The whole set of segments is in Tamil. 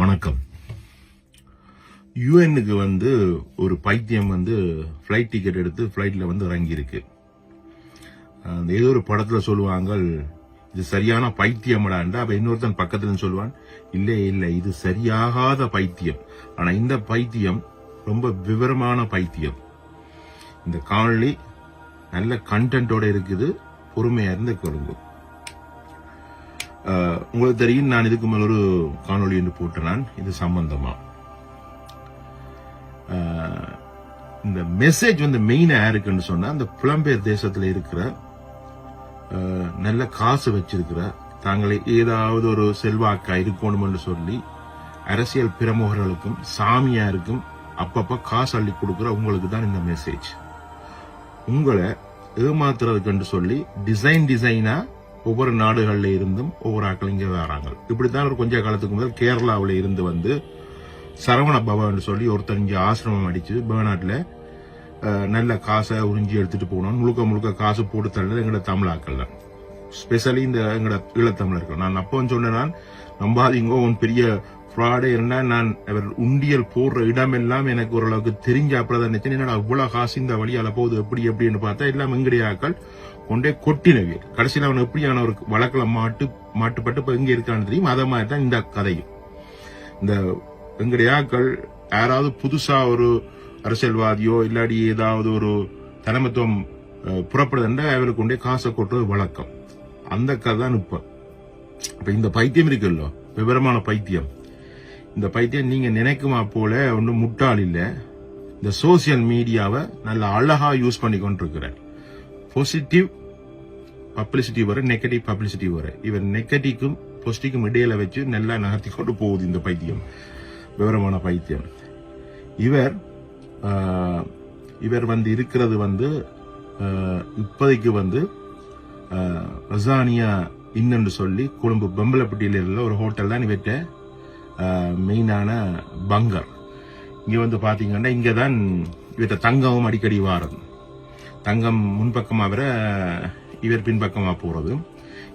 வணக்கம். யுஎன்னுக்கு ஒரு பைத்தியம் ஃபிளைட் டிக்கெட் எடுத்து ஃபிளைட்ல இறங்கி இருக்கு. ஏதோ ஒரு படத்துல சொல்லுவாங்க, இது சரியான பைத்தியம்டாண்டா. அப்ப இன்னொருத்தன் பக்கத்துல சொல்லுவான், இல்ல இது சரியாகாத பைத்தியம். ஆனா இந்த பைத்தியம் ரொம்ப விவரமான பைத்தியம். இந்த காணொளி நல்ல கண்டென்ட்டோட இருக்குது, பொறுமையா இருந்து கேளுங்க. உங்களுக்கு தெரியும், நான் இதுக்கு மேல ஒரு காணொளி என்று போட்டேன். இது சம்பந்தமா இந்த மெசேஜ் மெயினா யாருக்குன்னு சொன்னா, அந்த புலம்பெயர் தேசத்துல இருக்கிற நல்ல காசு வச்சிருக்கிற, தாங்களை ஏதாவது ஒரு செல்வாக்கா இருக்கணும்னு சொல்லி அரசியல் பிரமுகர்களுக்கும் சாமியாருக்கும் அப்பப்ப காசு அள்ளி கொடுக்கிற உங்களுக்கு தான் இந்த மெசேஜ். உங்களை ஏமாத்துறதுக்கு சொல்லி டிசைனா ஒவ்வொரு நாடுகள்ல இருந்தும் ஒவ்வொரு ஆக்கள் இங்க வராங்க. இப்படித்தான் ஒரு கொஞ்ச காலத்துக்கு முதல் கேரளாவில இருந்து சரவண பவன் சொல்லி ஒருத்தர் இங்க ஆசிரமம் அடிச்சு பேர்நாட்டுல நல்ல காசை உறிஞ்சி எடுத்துட்டு போகணும். முழுக்க காசு போட்டு தள்ள எங்களோட தமிழாக்கள், ஸ்பெஷலி இந்த எங்களோட ஈழத்தமிழர்கள். நான் அப்போ சொன்னேன், நம்பாதீங்கோ, உன் பெரிய ஃப்ராடே இருந்தா நான் அவர் உண்டியல் போடுற இடமெல்லாம் எனக்கு ஓரளவுக்கு தெரிஞ்ச அப்பதான் நினைச்சேன். என்னடா இவ்வளவு காசு இந்த வழியால போகுது எப்படின்னு பார்த்தா எல்லாம் எங்கடியாக்கள் கொண்டே கொட்டினவே. கடைசியில் அவன் எப்படியான ஒரு வழக்கில் மாட்டுப்பட்டு இப்ப எங்க இருக்கான்னு தெரியும். அத மாதிரி தான் இந்த கதையும். இந்த எங்கடையாக்கள் யாராவது புதுசா ஒரு அரசியல்வாதியோ இல்லாடி ஏதாவது ஒரு தலைமைத்துவம் புறப்படுதுன்ற அவருக்கு கொண்டே காசை கொட்டுறது வழக்கம். அந்த கதை தான் இப்ப இந்த பைத்தியம் இருக்குல்ல, விவரமான பைத்தியம். இந்த பைத்தியம் நீங்க நினைக்குமா போல ஒன்னும் முட்டாள் இல்ல. இந்த சோசியல் மீடியாவை நல்ல அழகா யூஸ் பண்ணி கொண்டிருக்கிறார். பாசிட்டிவ் பப்ளிசிட்டி வர, நெகட்டிவ் பப்ளிசிட்டி வர. இவர் நெகட்டிவ்க்கும் பாசிட்டிவ்க்கும் இடையில வச்சு நல்லா நகர்த்தி கொண்டு போகுது இந்த பைத்தியம், விவரமான பைத்தியம். இவர் இருக்கிறது இப்போதைக்கு ரசானியா இன்னுன்னு சொல்லி கொழும்பு பெம்பலப்பட்டியில உள்ள ஒரு ஹோட்டல் தான் இவற்ற மெயினான பங்கர். இங்க பாத்தீங்கன்னா இங்கதான் இவற்ற தங்கமும் அடிக்கடி வாரது. தங்கம் முன்பக்கமா வர, இவர் பின்பக்கமா போறது.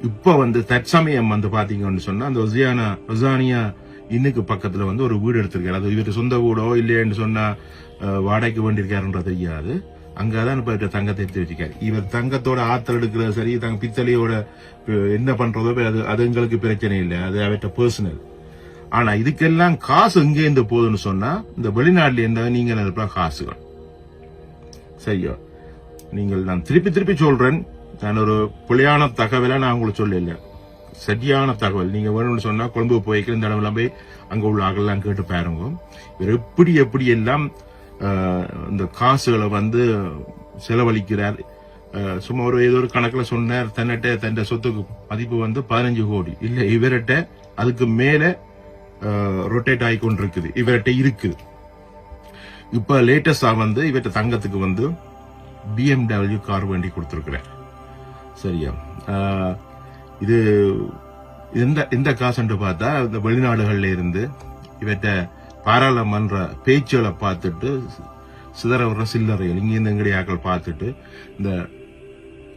இப்ப தற்சமயம் பாத்தீங்கன்னு சொன்னா, அந்த ரொசானியா இன்னுக்கு பக்கத்துல ஒரு வீடு எடுத்திருக்காரு. அது இவர் சொந்த வீடோ இல்லைன்னு சொன்னா வாடகைக்கு வேண்டியிருக்காருன்றது தெரியாது. அங்கதான் இப்ப தங்கத்தை எடுத்து வச்சிருக்காரு. இவர் தங்கத்தோட ஆத்தல் எடுக்கிறது சரி, தங்க பித்தளையோட என்ன பண்றதோ அது எங்களுக்கு பிரச்சனை இல்லை, அது அவர்கிட்ட பர்சனல். ஆனா இதுக்கெல்லாம் காசு எங்கே இருந்து போகுதுன்னு சொன்னா, இந்த வெளிநாட்டுல இருந்தா நீங்க நினைப்பா காசுகள். சரியா? நான் திருப்பி சொல்றேன், நான் ஒரு புலியான தகவலை நான் உங்களுக்கு சொல்லல, சரியான தகவல். நீங்க வேணும்னு சொன்னா கொழும்பு போய்க்கு இந்த இடம்லாம் போய் அங்க உள்ள ஆகலாம் கேட்டு பாருங்க. இவர் எப்படி எல்லாம் இந்த காசுகளை செலவழிக்கிறார். சும்மா ஏதோ ஒரு கணக்குல சொன்னார், தன் சொத்துக்கு மதிப்பு 15 கோடி. இல்ல, இவர்கிட்ட அதுக்கு மேல ரொட்டேட் ஆகி கொண்டிருக்குது, இவர்கிட்ட இருக்குது. இப்ப லேட்டஸ்டா இவர்கிட்ட தங்கத்துக்கு BMW கார் வேண்டி கொடுத்திருக்கிறார். சரியா? இது எந்த காசுன்னு பார்த்தா, இந்த வெளிநாடுகள்ல இருந்து இவற்ற பாராளுமன்ற பேச்சுகளை பார்த்துட்டு சிதற வர்ற சில்லறைகள் இங்க இருந்து எங்கடைய ஆக்கள் பார்த்துட்டு இந்த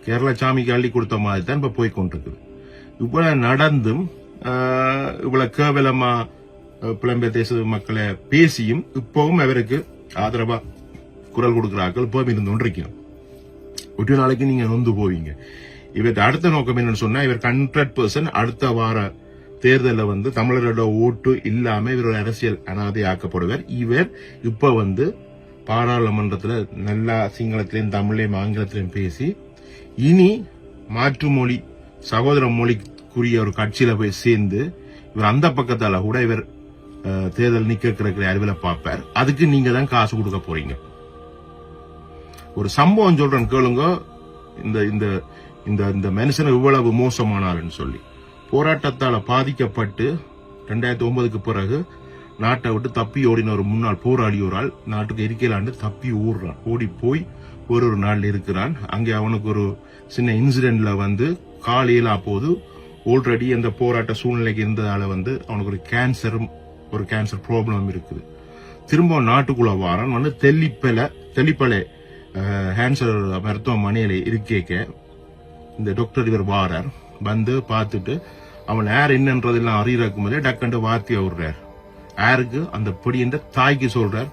கேரளா சாமிக்கு அள்ளி கொடுத்த மாதிரி தான் இப்ப போய் கொண்டிருக்குது. இவ்வளவு நடந்தும் இவ்வளவு கேவலமா புலம்பெயர் தேச மக்களை பேசியும் இப்பவும் அவருக்கு ஆதரவா குரல் கொடுக்கிறார்கள். இப்போ இருந்து கொண்டிருக்கோம். ஒரு நாளைக்கு நீங்க நொந்து போவீங்க. இவருக்கு அடுத்த நோக்கம் என்னன்னு சொன்னா, இவர் 100% அடுத்த வார தேர்தலில் தமிழரோட ஓட்டு இல்லாம இவரோட அரசியல் அனாதை ஆக்கப்படுவார். இவர் இப்ப பாராளுமன்றத்துல நல்லா சிங்களத்திலையும் தமிழையும் ஆங்கிலத்திலையும் பேசி, இனி மாற்று மொழி சகோதர மொழிக்குரிய ஒரு கட்சியில போய் சேர்ந்து இவர் அந்த பக்கத்தால கூட இவர் தேர்தல் நிக்கிற அறிவில பார்ப்பார். அதுக்கு நீங்க தான் காசு கொடுக்க போறீங்க. ஒரு சம்பவம் சொல்றேன் கேளுங்க. இந்த மனுஷன் இவ்வளவு மோசமானார்னு சொல்லி போராட்டத்தால பாதிக்கப்பட்டு 2009க்கு பிறகு நாட்டை விட்டு தப்பி ஓடின ஒரு முன்னாள் போராடி ஒரு ஆள் நாட்டுக்கு இருக்கலாண்டு தப்பி ஓடி போய் ஒரு நாள்ல இருக்கிறான். அங்கே அவனுக்கு ஒரு சின்ன இன்சிடென்ட்ல காலையில போது ஆல்ரெடி அந்த போராட்ட சூழ்நிலைக்கு இருந்ததால அவனுக்கு ஒரு கேன்சர் ப்ராப்ளம் இருக்குது. திரும்ப நாட்டுக்குள்ள வாரான். தெல்லிப்பளை கேன்சர் மருத்துவமனையில இருக்கேக்க இந்த டாக்டர் இவர் வாரார். பார்த்துட்டு அவன் யார் என்னன்றதெல்லாம் அறியறதுக்கு முதலே டக்குண்டு வார்த்தையை விடுறார். யாருக்கு? அந்த பொடியன்ற தாய்க்கு சொல்றார்,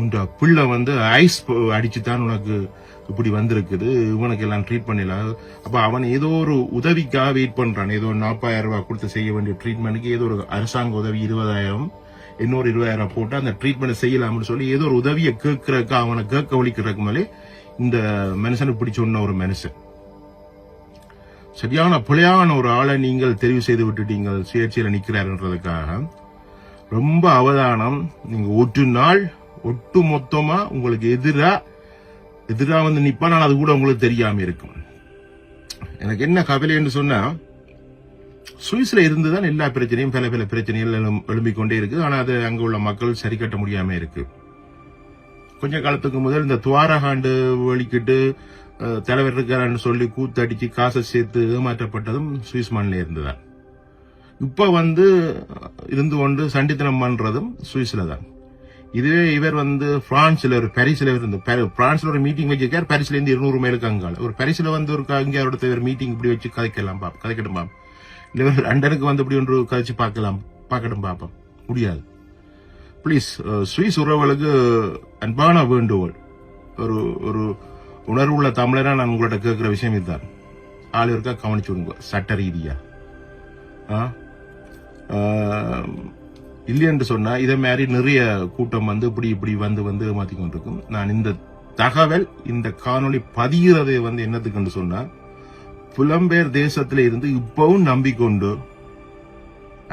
உண்ட பிள்ளை வந்து ஐஸ் அடிச்சுதான் உனக்கு இப்படி வந்திருக்குது, இவனுக்கு எல்லாம் ட்ரீட் பண்ணிடலாம். அப்ப அவன் ஏதோ ஒரு உதவிக்காக வெயிட் பண்றான். ஏதோ 40,000 ரூபாய் கொடுத்து செய்ய வேண்டிய ட்ரீட்மெண்ட்டுக்கு ஏதோ ஒரு அரசாங்க உதவி 20,000, இன்னொரு 20,000 போட்டு அந்த ட்ரீட்மெண்ட் செய்யலாம்னு சொல்லி ஏதோ ஒரு உதவியை கேட்கறதுக்கு, அவனை கேட்க ஒழிக்கிறதுக்கு மேலே இந்த மனுஷனை இப்படி சொன்ன ஒரு மனுஷன். சரியான பிழையான ஒரு ஆளை நீங்கள் தெரிவு செய்து விட்டுட்டீங்க சுயேட்சையில நிக்கிறாருன்றதுக்காக. ரொம்ப அவதானம். நீங்க ஒரு நாள் ஒட்டு மொத்தமா உங்களுக்கு எதிரா வந்து நிப்பான், அது கூட உங்களுக்கு தெரியாம இருக்கும். எனக்கு என்ன கவலைன்னு சொன்னா, சுவிஸ்ல இருந்துதான் எல்லா பிரச்சனையும் பல பல பிரச்சனைகள் எழும்பிக் கொண்டே இருக்கு. ஆனா அது அங்க உள்ள மக்கள் சரி கட்ட முடியாம இருக்கு. கொஞ்ச காலத்துக்கு முதல் இந்த துவாரகாண்டு வலிக்கிட்டு தலைவர் இருக்காருன்னு சொல்லி கூத்தடிச்சு காசை சேர்த்து ஏமாற்றப்பட்டதும் சுவிஸ் மண்ணில இருந்துதான். இப்ப வந்து இருந்து கொண்டு சண்டித்தனம் பண்றதும் சுவிஸ்ல தான். இதுவே இவர் வந்து பிரான்ஸ்ல ஒரு பாரிஸ்ல இருந்து பிரான்ஸ்ல ஒரு மீட்டிங் வச்சிருக்காரு. பாரிஸ்ல இருந்து 200 மைலுக்கு அங்கால ஒரு பாரிஸ்ல வந்து ஒரு அங்கே மீட்டிங் இப்படி வச்சு கதைக்கட்டும் பாப்போம். இல்ல லண்டனுக்கு வந்து இப்படி ஒன்று கதைச்சு பார்க்கட்டும் பாப்போம். முடியாது. பிளீஸ், சுவிஸ் உறவுகளுக்கு அன்பான வேண்டுகோள். ஒரு உணர்வுள்ள தமிழரா நான் உங்கள்ட்ட கேட்கிற விஷயம் இதுதான். ஆள் இருக்கா கவனிச்சு விடுங்க. சட்ட ரீதியா இல்லையென்று சொன்னா இதை மாதிரி நிறைய கூட்டம் வந்து இப்படி வந்து மாத்தி கொண்டிருக்கும். நான் இந்த தகவல், இந்த காணொளி பதிகிறதை வந்து என்னத்துக்குன்னு சொன்னா, புலம்பெயர் தேசத்தில இருந்து இப்பவும் நம்பிக்கொண்டு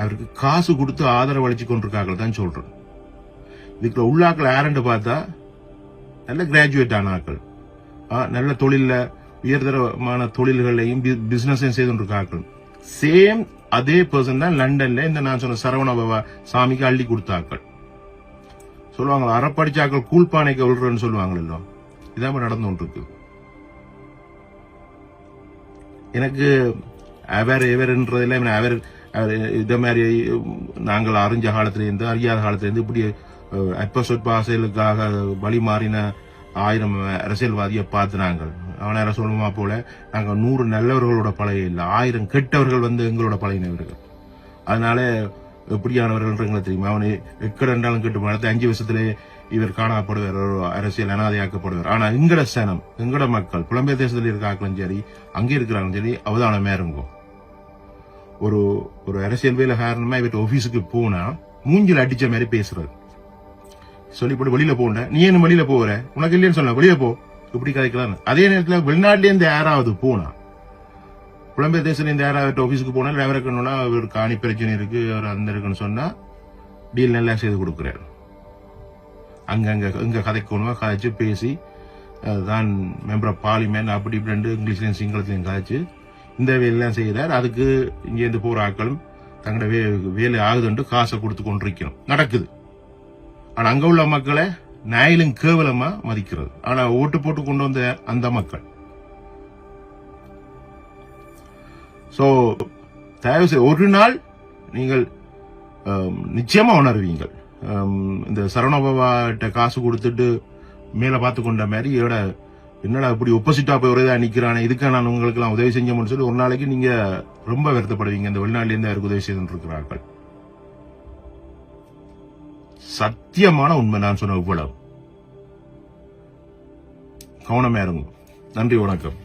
அவருக்கு காசு கொடுத்து ஆதரவு அளிச்சு கொண்டிருக்கார்கள் தான் சொல்றேன். இதுக்குள்ள உள்ளாக்கள் யாருன்னு பார்த்தா நல்ல கிராஜுவேட் ஆன ஆக்கள், நல்ல தொழில உயர்தரமான தொழில்களையும் பிசினஸையும் செய்து கொண்டிருக்கார்கள். சேம் அதே பர்சன் தான் லண்டன்ல இந்த நான் சொன்ன சரவண பவா சாமிக்கு அள்ளி கொடுத்தாக்கள். சொல்லுவாங்க அறப்படிச்சாக்கள் கூழ்பானைக்கு விழுறன்னு சொல்லுவாங்களோ, இதான் நடந்து கொண்டிருக்கு. எனக்கு எவர்ன்றதுல அவர் இத மாதிரி நாங்கள் அறிஞ்ச காலத்துல இருந்து அறியாத காலத்துல இருந்து இப்படி அப்ப சொற்ப ஆசைகளுக்காக வழி மாறின 1000 அரசியல்வாதியை பார்த்து நாங்கள் அவன சொல்லுமா போல நாங்க 100 நல்லவர்களோட பழைய இல்ல, 1000 கெட்டவர்கள் வந்து எங்களோட பழையினவர்கள். அதனால எப்படியானவர்கள் தெரியுமா? அவனை எக்கடண்டாலும் கெட்டு போனது 5 வருஷத்திலே இவர் காணப்படுவார், ஒரு அரசியல் அனாதையாக்கப்படுவார். ஆனா எங்கட சனம், எங்கட மக்கள் புலம்பெயர் தேசத்தில் இருக்காங்களும் சரி, அங்கே இருக்கிறாங்களும் சரி, அவதானமே இருக்கும். ஒரு அரசியல் வேலை காரணமா இவற்ற ஆபீஸுக்கு போனா மூஞ்சில் அடிச்ச மாதிரி பேசுறது. சொல்லி போட்டு வெளியில போன, நீ என்ன வெளியில போற, உனக்கு இல்லைன்னு சொன்ன வெளியில போ, இப்படி கதைக்கலாம். அதே நேரத்தில் வெளிநாட்டில இருந்து யாராவது போனா, புலம்பெயர் தேசத்துல இருந்து யாராவது ஆபீஸுக்கு போனா அவருக்குன்னா ஒரு காணி பிரச்சனை இருக்கு, அவர் அந்த இருக்குன்னு சொன்னா டீல் நல்லா செய்து கொடுக்கிறார். அங்க கதைக்கணுமா கதைச்சு பேசி தான் மெம்பர் ஆஃப் பார்லிமெண்ட் அப்படி இப்படி இங்கிலீஷ்லயும் சிங்களத்திலையும் கதைச்சு இந்த வேலையெல்லாம் செய்யறார். அதுக்கு இங்க இருந்து போற ஆட்களும் தங்களோட வேலை ஆகுதுன்னு காசை கொடுத்து கொண்டிருக்கணும், நடக்குது. ஆனா அங்க உள்ள மக்களை நாயிலும் கேவலமா மதிக்கிறது. ஆனா ஓட்டு போட்டு கொண்டு வந்த அந்த மக்கள். சோ தயவு செய்து ஒரு நாள் நீங்கள் நிச்சயமா உணர்வீங்கள். இந்த சரவணபவாட்ட காசு கொடுத்துட்டு மேல பார்த்து கொண்ட மாதிரி என்னடா இப்படி ஒப்போசிட்டா போய் ஒரே நிக்கிறானே, இதுக்காக நான் உங்களுக்கு எல்லாம் உதவி செஞ்சோம்னு சொல்லி ஒரு நாளைக்கு நீங்க ரொம்ப வருத்தப்படுவீங்க. இந்த வெளிநாட்டில இருந்து யாருக்கு உதவி செய்து இருக்கிறார்கள். சத்தியமான உண்மை நான் சொன்ன இவ்வளவு. கவனமா இருங்க. நன்றி, வணக்கம்.